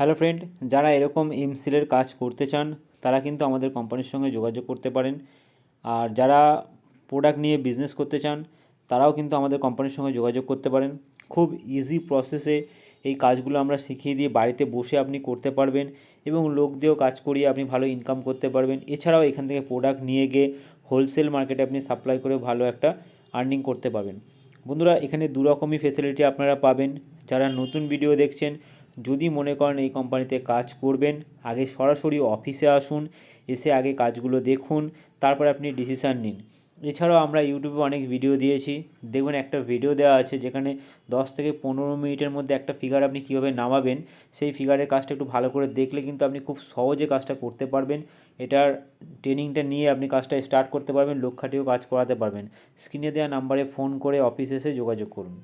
Hello friend, যারা এরকম এমসিলের কাজ করতে চান তারা কিন্তু আমাদের কোম্পানির সঙ্গে যোগাযোগ করতে পারেন। আর যারা প্রোডাক্ট নিয়ে বিজনেস করতে চান তারাও কিন্তু আমাদের কোম্পানির সঙ্গে যোগাযোগ করতে পারেন। খুব ইজি প্রসেসে এই কাজগুলো আমরা শিখিয়ে দিয়ে বাড়িতে বসে আপনি করতে পারবেন এবং লোক দিয়েও কাজ করিয়ে আপনি ভালো ইনকাম করতে পারবেন। এছাড়াও এখান থেকে প্রোডাক্ট নিয়ে গিয়ে হোলসেল মার্কেটে আপনি সাপ্লাই করে ভালো একটা আর্নিং করতে পারবেন। বন্ধুরা, এখানে দু রকমই ফেসিলিটি আপনারা পাবেন। যারা নতুন ভিডিও দেখছেন, যদি মনে করেন এই কোম্পানিতে কাজ করবেন, আগে সরাসরি অফিসে আসুন, এসে আগে কাজগুলো দেখুন, তারপর আপনি ডিসিশান নিন। এছাড়াও আমরা ইউটিউবে অনেক ভিডিও দিয়েছি, দেখবেন একটা ভিডিও দেওয়া আছে যেখানে 10 থেকে 15 মিনিটের মধ্যে একটা ফিগার আপনি কীভাবে নামাবেন, সেই ফিগারের কাজটা একটু ভালো করে দেখলে কিন্তু আপনি খুব সহজে কাজটা করতে পারবেন। এটার ট্রেনিংটা নিয়ে আপনি কাজটা স্টার্ট করতে পারবেন, লোক খাটিয়েও কাজ করাতে পারবেন। স্ক্রিনে দেওয়া নাম্বারে ফোন করে অফিসে এসে যোগাযোগ করুন।